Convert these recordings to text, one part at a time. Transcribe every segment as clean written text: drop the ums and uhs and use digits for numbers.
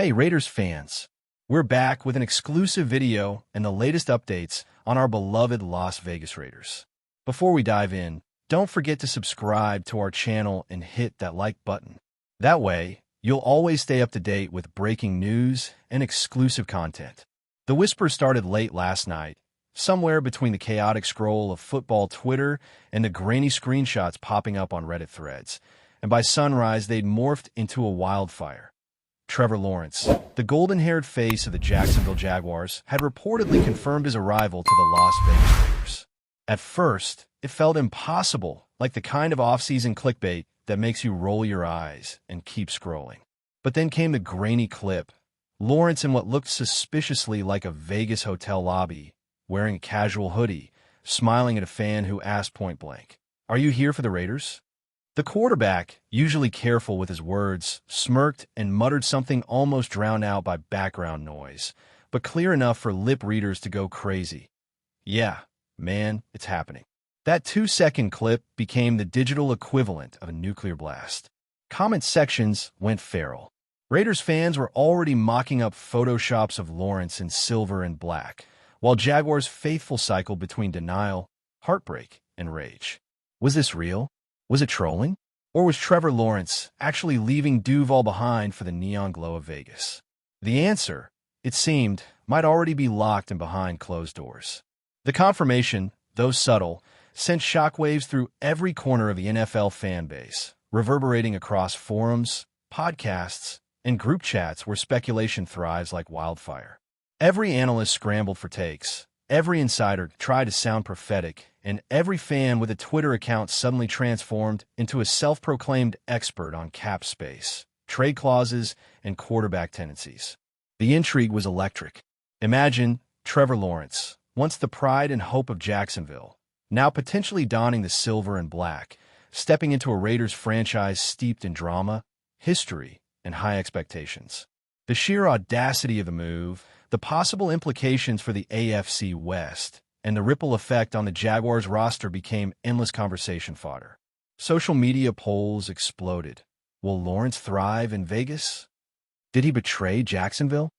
Hey Raiders fans, we're back with an exclusive video and the latest updates on our beloved Las Vegas Raiders. Before we dive in, don't forget to subscribe to our channel and hit that like button. That way, you'll always stay up to date with breaking news and exclusive content. The whispers started late last night, somewhere between the chaotic scroll of football Twitter and the grainy screenshots popping up on Reddit threads, and by sunrise they'd morphed into a wildfire. Trevor Lawrence, the golden-haired face of the Jacksonville Jaguars, had reportedly confirmed his arrival to the Las Vegas Raiders. At first, it felt impossible, like the kind of off-season clickbait that makes you roll your eyes and keep scrolling. But then came the grainy clip. Lawrence in what looked suspiciously like a Vegas hotel lobby, wearing a casual hoodie, smiling at a fan who asked point-blank, "Are you here for the Raiders?" The quarterback, usually careful with his words, smirked and muttered something almost drowned out by background noise, but clear enough for lip readers to go crazy. Yeah, man, it's happening. That 2-second clip became the digital equivalent of a nuclear blast. Comment sections went feral. Raiders fans were already mocking up photoshops of Lawrence in silver and black, while Jaguars faithful cycled between denial, heartbreak, and rage. Was this real? Was it trolling? Or was Trevor Lawrence actually leaving Duval behind for the neon glow of Vegas? The answer, it seemed, might already be locked and behind closed doors. The confirmation, though subtle, sent shockwaves through every corner of the NFL fan base, reverberating across forums, podcasts, and group chats where speculation thrives like wildfire. Every analyst scrambled for takes. Every insider tried to sound prophetic, and every fan with a Twitter account suddenly transformed into a self-proclaimed expert on cap space, trade clauses, and quarterback tendencies. The intrigue was electric. Imagine Trevor Lawrence, once the pride and hope of Jacksonville, now potentially donning the silver and black, stepping into a Raiders franchise steeped in drama, history, and high expectations. The sheer audacity of the move, the possible implications for the AFC West, and the ripple effect on the Jaguars roster became endless conversation fodder. Social media polls exploded. Will Lawrence thrive in Vegas? Did he betray Jacksonville?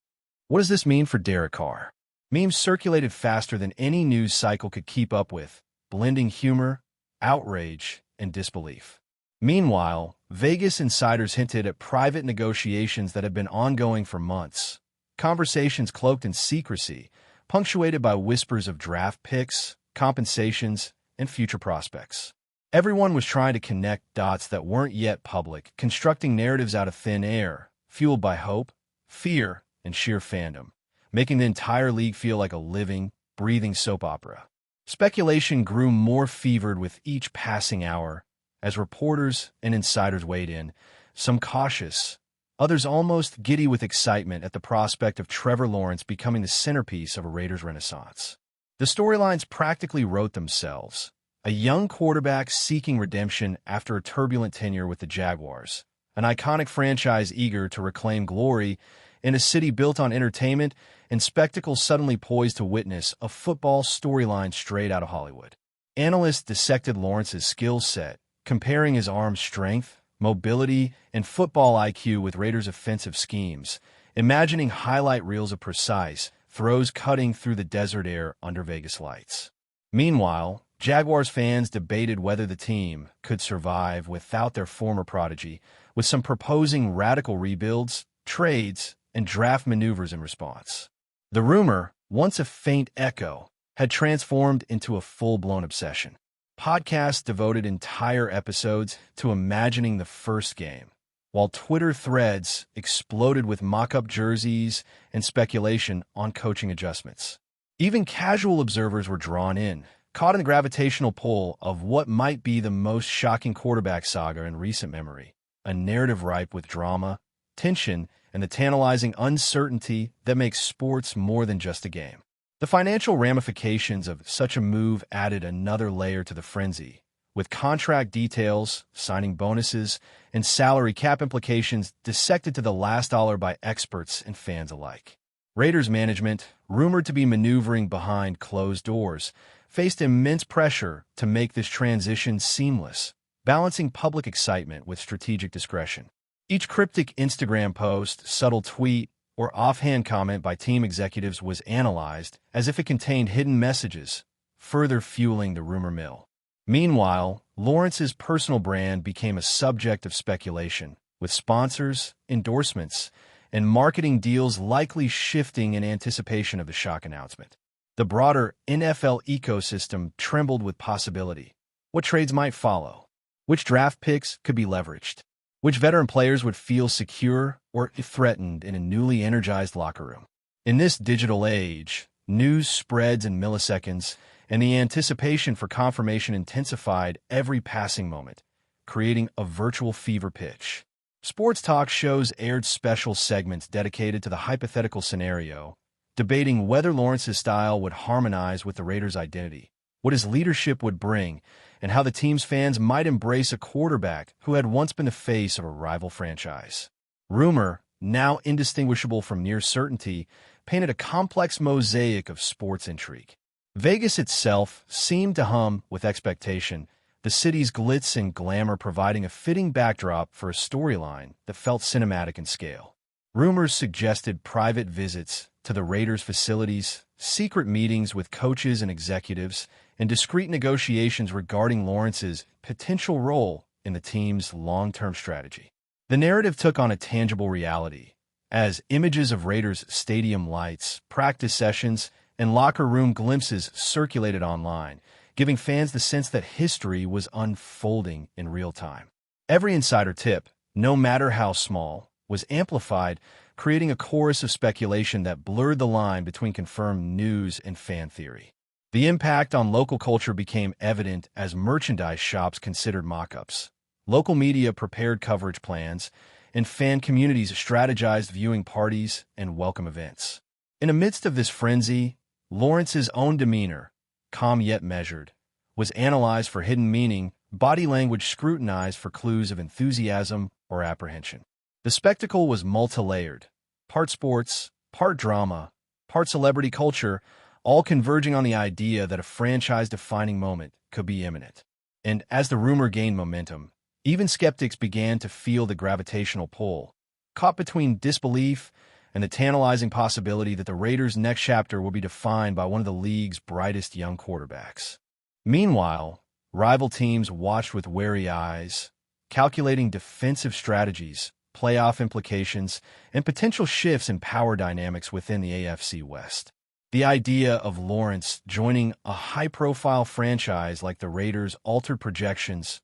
What does this mean for Derek Carr? Memes circulated faster than any news cycle could keep up with, blending humor, outrage, and disbelief. Meanwhile, Vegas insiders hinted at private negotiations that had been ongoing for months. Conversations cloaked in secrecy, punctuated by whispers of draft picks, compensations, and future prospects. Everyone was trying to connect dots that weren't yet public, constructing narratives out of thin air, fueled by hope, fear, and sheer fandom, making the entire league feel like a living, breathing soap opera. Speculation grew more fevered with each passing hour, as reporters and insiders weighed in, some cautious, others almost giddy with excitement at the prospect of Trevor Lawrence becoming the centerpiece of a Raiders renaissance. The storylines practically wrote themselves. A young quarterback seeking redemption after a turbulent tenure with the Jaguars, an iconic franchise eager to reclaim glory in a city built on entertainment and spectacle suddenly poised to witness a football storyline straight out of Hollywood. Analysts dissected Lawrence's skill set, comparing his arm strength, mobility, and football IQ with Raiders' offensive schemes, imagining highlight reels of precise throws cutting through the desert air under Vegas lights. Meanwhile, Jaguars fans debated whether the team could survive without their former prodigy, with some proposing radical rebuilds, trades, and draft maneuvers in response. The rumor, once a faint echo, had transformed into a full-blown obsession. Podcasts devoted entire episodes to imagining the first game, while Twitter threads exploded with mock-up jerseys and speculation on coaching adjustments. Even casual observers were drawn in, caught in the gravitational pull of what might be the most shocking quarterback saga in recent memory, a narrative ripe with drama, tension, and the tantalizing uncertainty that makes sports more than just a game. The financial ramifications of such a move added another layer to the frenzy, with contract details, signing bonuses, and salary cap implications dissected to the last dollar by experts and fans alike. Raiders management, rumored to be maneuvering behind closed doors, faced immense pressure to make this transition seamless, balancing public excitement with strategic discretion. Each cryptic Instagram post, subtle tweet, or offhand comment by team executives was analyzed as if it contained hidden messages, further fueling the rumor mill. Meanwhile, Lawrence's personal brand became a subject of speculation, with sponsors, endorsements, and marketing deals likely shifting in anticipation of the shock announcement. The broader NFL ecosystem trembled with possibility. What trades might follow? Which draft picks could be leveraged? Which veteran players would feel secure or threatened in a newly energized locker room? In this digital age, news spreads in milliseconds, and the anticipation for confirmation intensified every passing moment, creating a virtual fever pitch. Sports talk shows aired special segments dedicated to the hypothetical scenario, debating whether Lawrence's style would harmonize with the Raiders' identity, what his leadership would bring, and how the team's fans might embrace a quarterback who had once been the face of a rival franchise. Rumor, now indistinguishable from near certainty, painted a complex mosaic of sports intrigue. Vegas itself seemed to hum with expectation, the city's glitz and glamour providing a fitting backdrop for a storyline that felt cinematic in scale. Rumors suggested private visits to the Raiders' facilities, secret meetings with coaches and executives, and discreet negotiations regarding Lawrence's potential role in the team's long-term strategy. The narrative took on a tangible reality, as images of Raiders' stadium lights, practice sessions, and locker room glimpses circulated online, giving fans the sense that history was unfolding in real time. Every insider tip, no matter how small, was amplified, creating a chorus of speculation that blurred the line between confirmed news and fan theory. The impact on local culture became evident as merchandise shops considered mock-ups. Local media prepared coverage plans, and fan communities strategized viewing parties and welcome events. In the midst of this frenzy, Lawrence's own demeanor, calm yet measured, was analyzed for hidden meaning, body language scrutinized for clues of enthusiasm or apprehension. The spectacle was multi-layered, part sports, part drama, part celebrity culture, all converging on the idea that a franchise-defining moment could be imminent. And as the rumor gained momentum, even skeptics began to feel the gravitational pull, caught between disbelief and the tantalizing possibility that the Raiders' next chapter will be defined by one of the league's brightest young quarterbacks. Meanwhile, rival teams watched with wary eyes, calculating defensive strategies, playoff implications, and potential shifts in power dynamics within the AFC West. The idea of Lawrence joining a high-profile franchise like the Raiders altered predictions,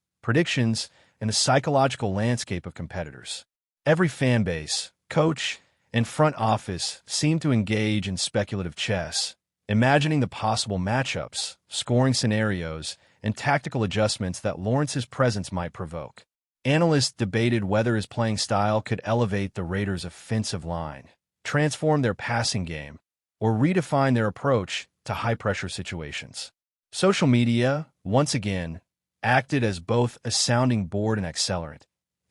and the psychological landscape of competitors. Every fan base, coach, and front office seemed to engage in speculative chess, imagining the possible matchups, scoring scenarios, and tactical adjustments that Lawrence's presence might provoke. Analysts debated whether his playing style could elevate the Raiders' offensive line, transform their passing game, or redefine their approach to high-pressure situations. Social media, once again, acted as both a sounding board and accelerant,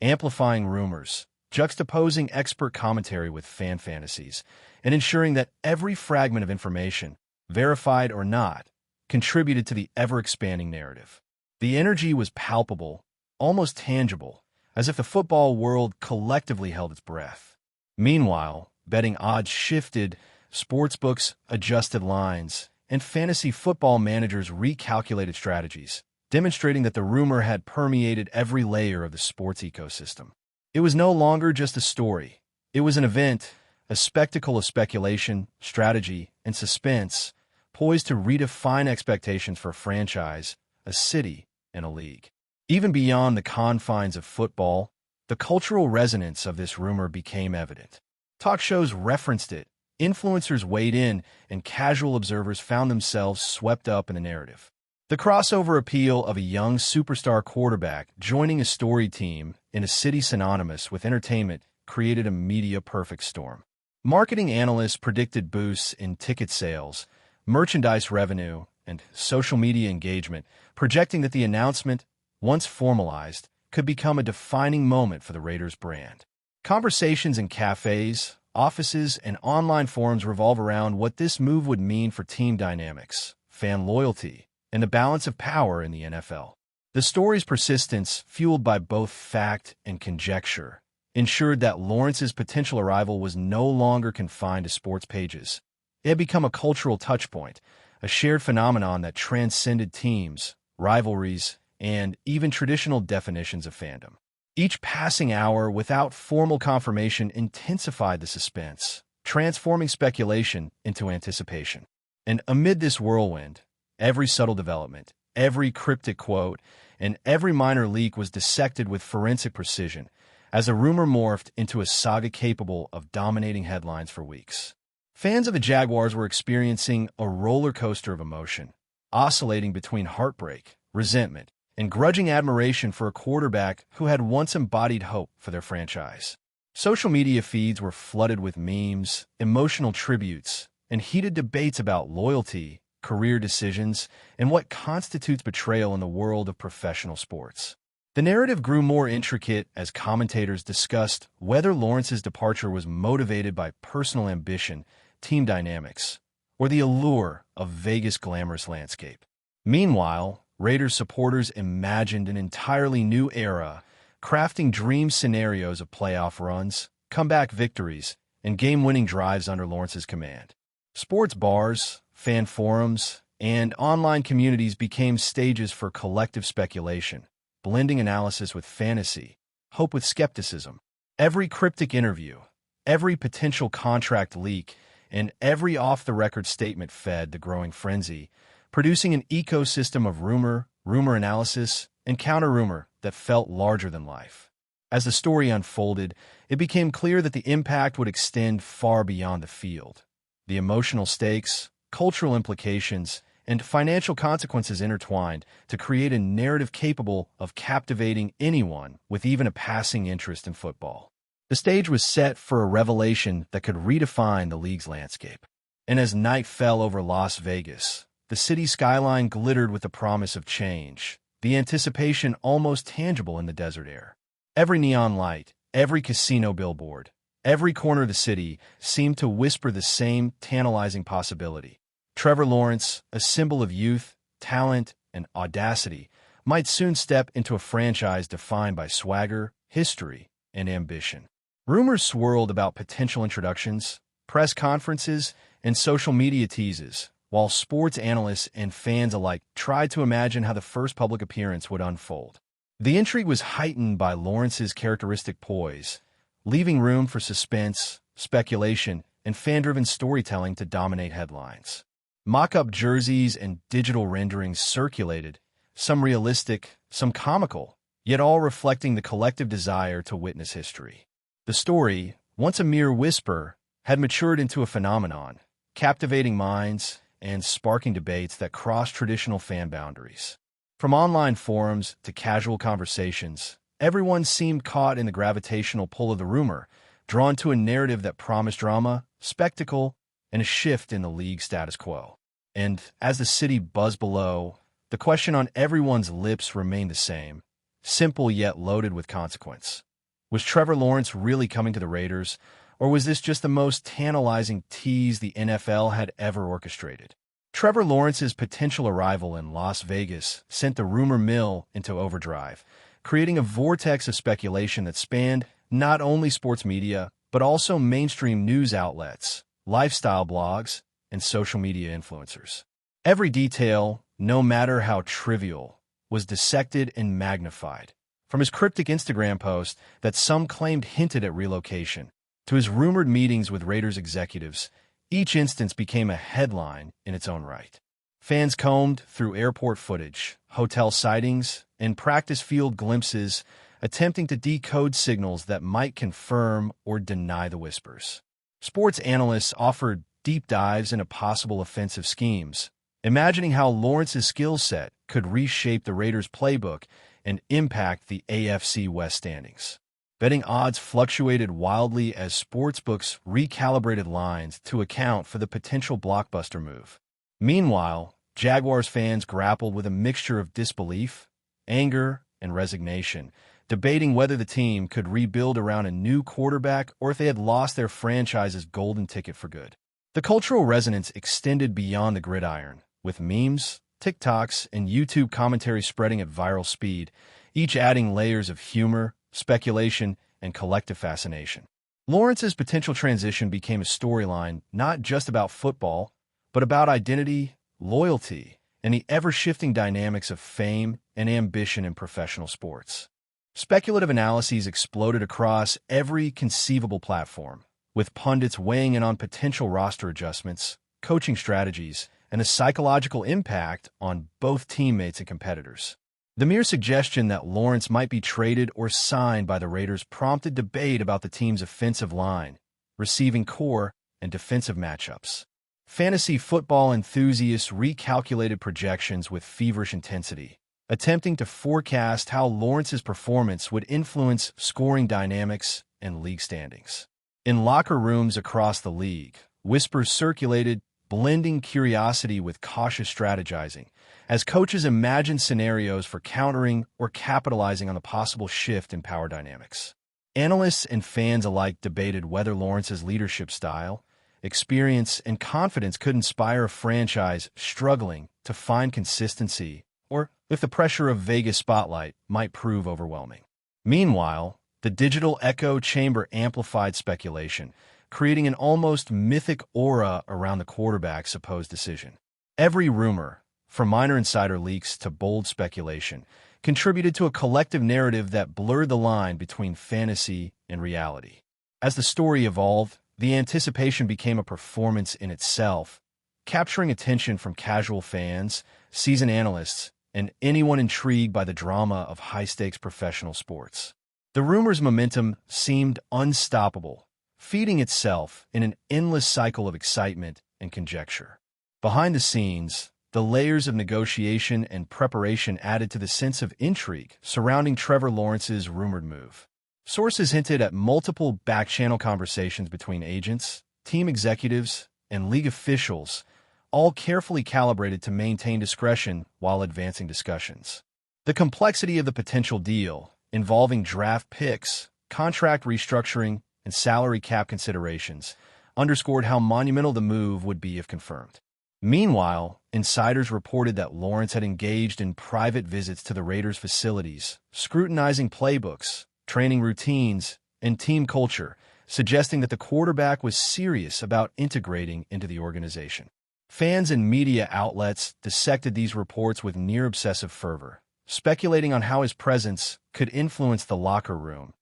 amplifying rumors, juxtaposing expert commentary with fan fantasies, and ensuring that every fragment of information, verified or not, contributed to the ever-expanding narrative. The energy was palpable, almost tangible, as if the football world collectively held its breath. Meanwhile, betting odds shifted, sportsbooks adjusted lines, and fantasy football managers recalculated strategies, demonstrating that the rumor had permeated every layer of the sports ecosystem. It was no longer just a story. It was an event, a spectacle of speculation, strategy, and suspense, poised to redefine expectations for a franchise, a city, and a league. Even beyond the confines of football, the cultural resonance of this rumor became evident. Talk shows referenced it, influencers weighed in, and casual observers found themselves swept up in the narrative. The crossover appeal of a young superstar quarterback joining a storied team in a city synonymous with entertainment created a media-perfect storm. Marketing analysts predicted boosts in ticket sales, merchandise revenue, and social media engagement, projecting that the announcement, once formalized, could become a defining moment for the Raiders brand. Conversations in cafes, offices, and online forums revolve around what this move would mean for team dynamics, fan loyalty, and the balance of power in the NFL. The story's persistence, fueled by both fact and conjecture, ensured that Lawrence's potential arrival was no longer confined to sports pages. It had become a cultural touchpoint, a shared phenomenon that transcended teams, rivalries, and even traditional definitions of fandom. Each passing hour without formal confirmation intensified the suspense, transforming speculation into anticipation. And amid this whirlwind, every subtle development, every cryptic quote, and every minor leak was dissected with forensic precision, as a rumor morphed into a saga capable of dominating headlines for weeks. Fans of the Jaguars were experiencing a roller coaster of emotion, oscillating between heartbreak, resentment, and grudging admiration for a quarterback who had once embodied hope for their franchise. Social media feeds were flooded with memes, emotional tributes, and heated debates about loyalty, career decisions, and what constitutes betrayal in the world of professional sports. The narrative grew more intricate as commentators discussed whether Lawrence's departure was motivated by personal ambition, team dynamics, or the allure of Vegas' glamorous landscape. Meanwhile, Raiders supporters imagined an entirely new era, crafting dream scenarios of playoff runs, comeback victories, and game-winning drives under Lawrence's command. Sports bars, fan forums, and online communities became stages for collective speculation, blending analysis with fantasy, hope with skepticism. Every cryptic interview, every potential contract leak, and every off-the-record statement fed the growing frenzy, producing an ecosystem of rumor analysis, and counter-rumor that felt larger than life. As the story unfolded, it became clear that the impact would extend far beyond the field. The emotional stakes, cultural implications, and financial consequences intertwined to create a narrative capable of captivating anyone with even a passing interest in football. The stage was set for a revelation that could redefine the league's landscape. And as night fell over Las Vegas, the city skyline glittered with the promise of change, the anticipation almost tangible in the desert air. Every neon light, every casino billboard, every corner of the city seemed to whisper the same tantalizing possibility. Trevor Lawrence, a symbol of youth, talent, and audacity, might soon step into a franchise defined by swagger, history, and ambition. Rumors swirled about potential introductions, press conferences, and social media teases, while sports analysts and fans alike tried to imagine how the first public appearance would unfold. The intrigue was heightened by Lawrence's characteristic poise, leaving room for suspense, speculation, and fan-driven storytelling to dominate headlines. Mock-up jerseys and digital renderings circulated, some realistic, some comical, yet all reflecting the collective desire to witness history. The story, once a mere whisper, had matured into a phenomenon, captivating minds and sparking debates that crossed traditional fan boundaries. From online forums to casual conversations, everyone seemed caught in the gravitational pull of the rumor, drawn to a narrative that promised drama, spectacle, and a shift in the league's status quo. And as the city buzzed below, the question on everyone's lips remained the same, simple yet loaded with consequence. Was Trevor Lawrence really coming to the Raiders, or was this just the most tantalizing tease the NFL had ever orchestrated? Trevor Lawrence's potential arrival in Las Vegas sent the rumor mill into overdrive, creating a vortex of speculation that spanned not only sports media, but also mainstream news outlets, lifestyle blogs, and social media influencers. Every detail, no matter how trivial, was dissected and magnified. From his cryptic Instagram post that some claimed hinted at relocation, to his rumored meetings with Raiders executives, each instance became a headline in its own right. Fans combed through airport footage, hotel sightings, and practice field glimpses, attempting to decode signals that might confirm or deny the whispers. Sports analysts offered deep dives into possible offensive schemes, imagining how Lawrence's skill set could reshape the Raiders' playbook and impact the AFC West standings. Betting odds fluctuated wildly as sportsbooks recalibrated lines to account for the potential blockbuster move. Meanwhile, Jaguars fans grappled with a mixture of disbelief, anger, and resignation, debating whether the team could rebuild around a new quarterback or if they had lost their franchise's golden ticket for good. The cultural resonance extended beyond the gridiron, with memes, TikToks, and YouTube commentary spreading at viral speed, each adding layers of humor, speculation, and collective fascination. Lawrence's potential transition became a storyline not just about football, but about identity, loyalty, and the ever-shifting dynamics of fame and ambition in professional sports. Speculative analyses exploded across every conceivable platform, with pundits weighing in on potential roster adjustments, coaching strategies, and the psychological impact on both teammates and competitors. The mere suggestion that Lawrence might be traded or signed by the Raiders prompted debate about the team's offensive line, receiving core, and defensive matchups. Fantasy football enthusiasts recalculated projections with feverish intensity, attempting to forecast how Lawrence's performance would influence scoring dynamics and league standings. In locker rooms across the league, whispers circulated, blending curiosity with cautious strategizing, as coaches imagined scenarios for countering or capitalizing on the possible shift in power dynamics. Analysts and fans alike debated whether Lawrence's leadership style, experience, and confidence could inspire a franchise struggling to find consistency, or if the pressure of Vegas spotlight might prove overwhelming. Meanwhile, the digital echo chamber amplified speculation, creating an almost mythic aura around the quarterback's supposed decision. Every rumor, from minor insider leaks to bold speculation, contributed to a collective narrative that blurred the line between fantasy and reality. As the story evolved, the anticipation became a performance in itself, capturing attention from casual fans, seasoned analysts, and anyone intrigued by the drama of high-stakes professional sports. The rumor's momentum seemed unstoppable, feeding itself in an endless cycle of excitement and conjecture. Behind the scenes, the layers of negotiation and preparation added to the sense of intrigue surrounding Trevor Lawrence's rumored move. Sources hinted at multiple back-channel conversations between agents, team executives, and league officials, all carefully calibrated to maintain discretion while advancing discussions. The complexity of the potential deal, involving draft picks, contract restructuring, and salary cap considerations, underscored how monumental the move would be if confirmed. Meanwhile, insiders reported that Lawrence had engaged in private visits to the Raiders' facilities, scrutinizing playbooks, training routines, and team culture, suggesting that the quarterback was serious about integrating into the organization. Fans and media outlets dissected these reports with near-obsessive fervor, speculating on how his presence could influence the locker room,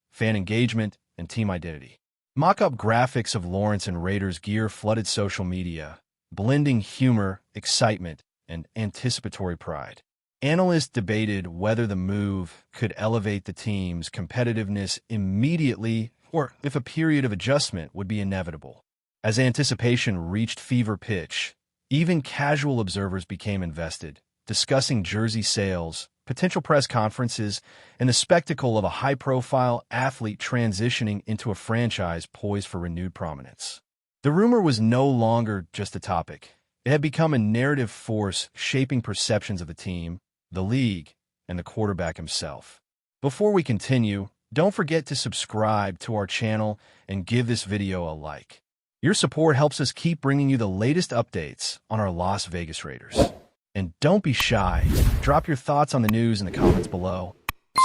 fan engagement, and team identity. Mock-up graphics of Lawrence and Raiders gear flooded social media, blending humor, excitement, and anticipatory pride. Analysts debated whether the move could elevate the team's competitiveness immediately or if a period of adjustment would be inevitable. As anticipation reached fever pitch, even casual observers became invested, discussing jersey sales, potential press conferences, and the spectacle of a high-profile athlete transitioning into a franchise poised for renewed prominence. The rumor was no longer just a topic. It had become a narrative force shaping perceptions of the team, the league, and the quarterback himself. Before we continue, don't forget to subscribe to our channel and give this video a like. Your support helps us keep bringing you the latest updates on our Las Vegas Raiders. And don't be shy. Drop your thoughts on the news in the comments below.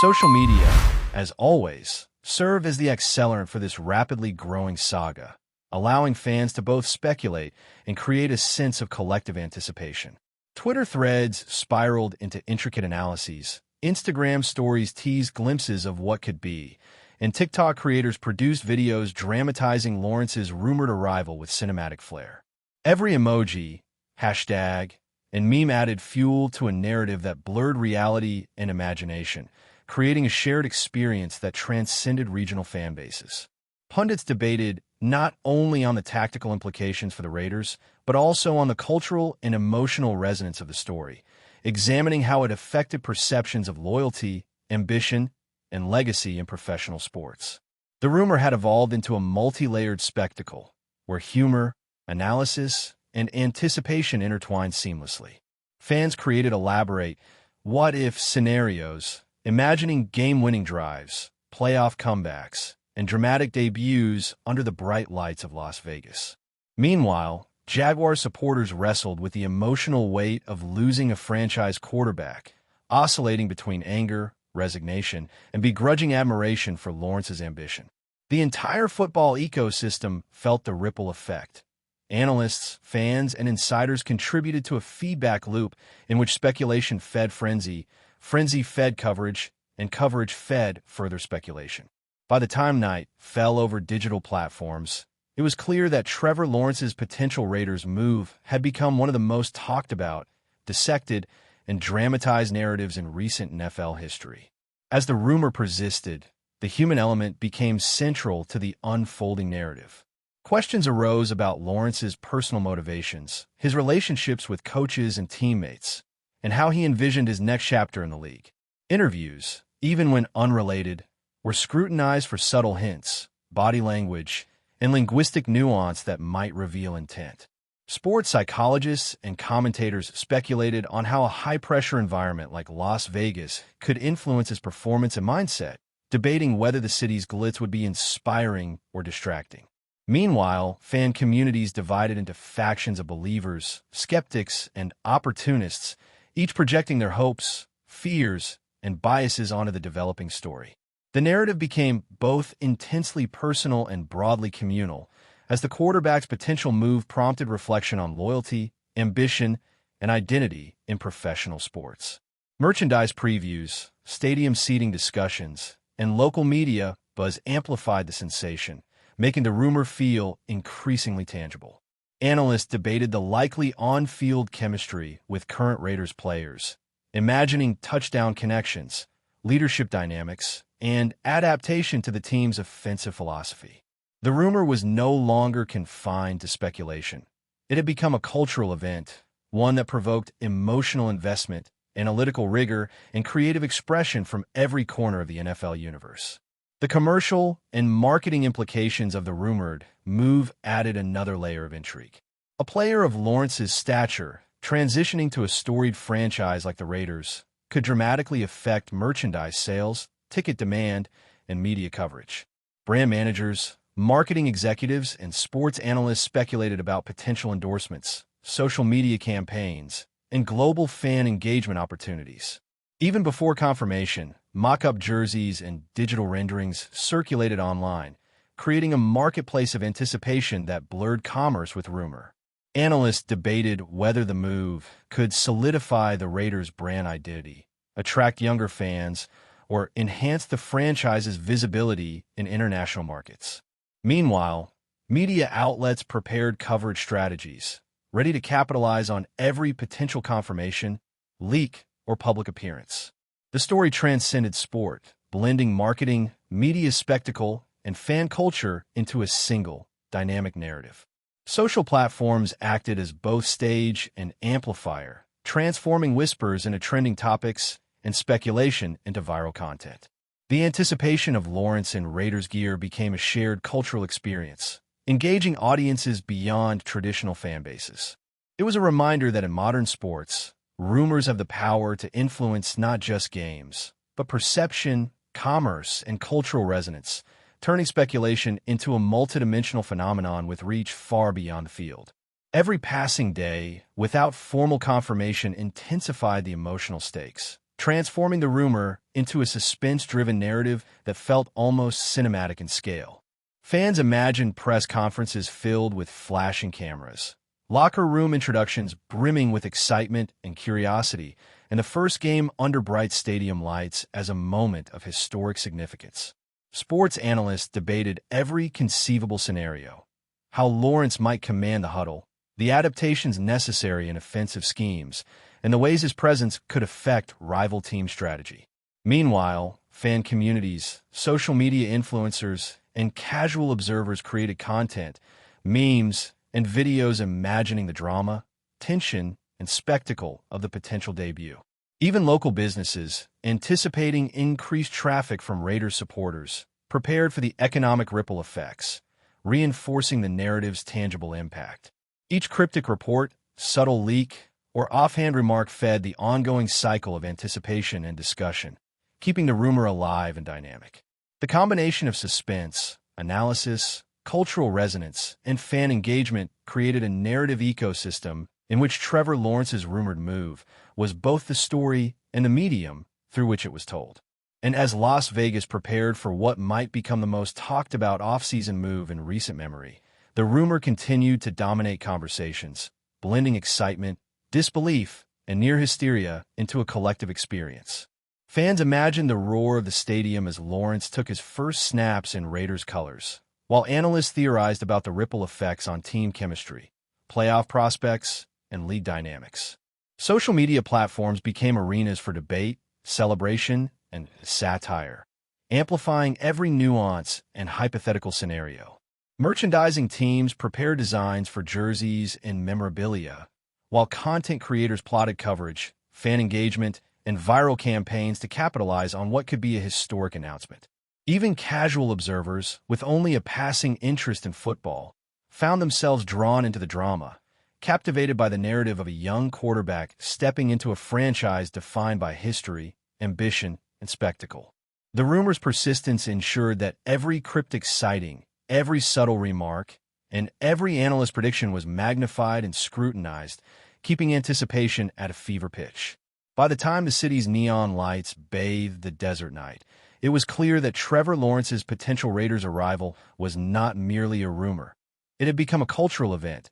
Social media, as always, serve as the accelerant for this rapidly growing saga, allowing fans to both speculate and create a sense of collective anticipation. Twitter threads spiraled into intricate analyses, Instagram stories teased glimpses of what could be, and TikTok creators produced videos dramatizing Lawrence's rumored arrival with cinematic flair. Every emoji, hashtag, and meme added fuel to a narrative that blurred reality and imagination, creating a shared experience that transcended regional fan bases. Pundits debated not only on the tactical implications for the Raiders, but also on the cultural and emotional resonance of the story, examining how it affected perceptions of loyalty, ambition, and legacy in professional sports. The rumor had evolved into a multi-layered spectacle, where humor, analysis, and anticipation intertwined seamlessly. Fans created elaborate what-if scenarios, imagining game-winning drives, playoff comebacks, and dramatic debuts under the bright lights of Las Vegas. Meanwhile, Jaguar supporters wrestled with the emotional weight of losing a franchise quarterback, oscillating between anger, resignation, and begrudging admiration for Lawrence's ambition. The entire football ecosystem felt the ripple effect. Analysts, fans, and insiders contributed to a feedback loop in which speculation fed frenzy, frenzy fed coverage, and coverage fed further speculation. By the time night fell over digital platforms, it was clear that Trevor Lawrence's potential Raiders move had become one of the most talked about, dissected, and dramatized narratives in recent NFL history. As the rumor persisted, the human element became central to the unfolding narrative. Questions arose about Lawrence's personal motivations, his relationships with coaches and teammates, and how he envisioned his next chapter in the league. Interviews, even when unrelated, were scrutinized for subtle hints, body language, and linguistic nuance that might reveal intent. Sports psychologists and commentators speculated on how a high-pressure environment like Las Vegas could influence his performance and mindset, debating whether the city's glitz would be inspiring or distracting. Meanwhile, fan communities divided into factions of believers, skeptics, and opportunists, each projecting their hopes, fears, and biases onto the developing story. The narrative became both intensely personal and broadly communal, as the quarterback's potential move prompted reflection on loyalty, ambition, and identity in professional sports. Merchandise previews, stadium seating discussions, and local media buzz amplified the sensation, making the rumor feel increasingly tangible. Analysts debated the likely on-field chemistry with current Raiders players, imagining touchdown connections, leadership dynamics, and adaptation to the team's offensive philosophy. The rumor was no longer confined to speculation. It had become a cultural event, one that provoked emotional investment, analytical rigor, and creative expression from every corner of the NFL universe. The commercial and marketing implications of the rumored move added another layer of intrigue. A player of Lawrence's stature, transitioning to a storied franchise like the Raiders, could dramatically affect merchandise sales, ticket demand, and media coverage. Brand managers, marketing executives, and sports analysts speculated about potential endorsements, social media campaigns, and global fan engagement opportunities. Even before confirmation, mock-up jerseys and digital renderings circulated online, creating a marketplace of anticipation that blurred commerce with rumor. Analysts debated whether the move could solidify the Raiders' brand identity, attract younger fans, or enhance the franchise's visibility in international markets. Meanwhile, media outlets prepared coverage strategies, ready to capitalize on every potential confirmation, leak, or public appearance. The story transcended sport, blending marketing, media spectacle, and fan culture into a single, dynamic narrative. Social platforms acted as both stage and amplifier, transforming whispers into trending topics and speculation into viral content. The anticipation of Lawrence in Raiders gear became a shared cultural experience, engaging audiences beyond traditional fan bases. It was a reminder that in modern sports, rumors have the power to influence not just games, but perception, commerce, and cultural resonance, turning speculation into a multidimensional phenomenon with reach far beyond the field. Every passing day, without formal confirmation, intensified the emotional stakes, transforming the rumor into a suspense-driven narrative that felt almost cinematic in scale. Fans imagined press conferences filled with flashing cameras, locker room introductions brimming with excitement and curiosity, and the first game under bright stadium lights as a moment of historic significance. Sports analysts debated every conceivable scenario: how Lawrence might command the huddle, the adaptations necessary in offensive schemes, and the ways his presence could affect rival team strategy. Meanwhile, fan communities, social media influencers, and casual observers created content, memes, and videos imagining the drama, tension, and spectacle of the potential debut. Even local businesses, anticipating increased traffic from Raiders supporters, prepared for the economic ripple effects, reinforcing the narrative's tangible impact. Each cryptic report, subtle leak, or offhand remark fed the ongoing cycle of anticipation and discussion, keeping the rumor alive and dynamic. The combination of suspense, analysis, cultural resonance, and fan engagement created a narrative ecosystem in which Trevor Lawrence's rumored move was both the story and the medium through which it was told. And as Las Vegas prepared for what might become the most talked-about offseason move in recent memory, the rumor continued to dominate conversations, blending excitement, disbelief, and near hysteria into a collective experience. Fans imagined the roar of the stadium as Lawrence took his first snaps in Raiders colors, while analysts theorized about the ripple effects on team chemistry, playoff prospects, and league dynamics. Social media platforms became arenas for debate, celebration, and satire, amplifying every nuance and hypothetical scenario. Merchandising teams prepared designs for jerseys and memorabilia, while content creators plotted coverage, fan engagement, and viral campaigns to capitalize on what could be a historic announcement. Even casual observers, with only a passing interest in football, found themselves drawn into the drama, captivated by the narrative of a young quarterback stepping into a franchise defined by history, ambition, and spectacle. The rumor's persistence ensured that every cryptic sighting, every subtle remark, and every analyst prediction was magnified and scrutinized, keeping anticipation at a fever pitch. By the time the city's neon lights bathed the desert night, it was clear that Trevor Lawrence's potential Raiders arrival was not merely a rumor. It had become a cultural event,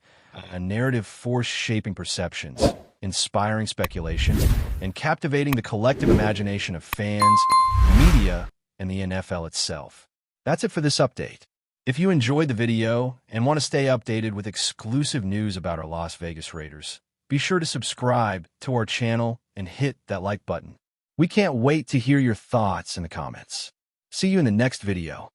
a narrative force shaping perceptions, inspiring speculation, and captivating the collective imagination of fans, media, and the NFL itself. That's it for this update. If you enjoyed the video and want to stay updated with exclusive news about our Las Vegas Raiders, be sure to subscribe to our channel and hit that like button. We can't wait to hear your thoughts in the comments. See you in the next video.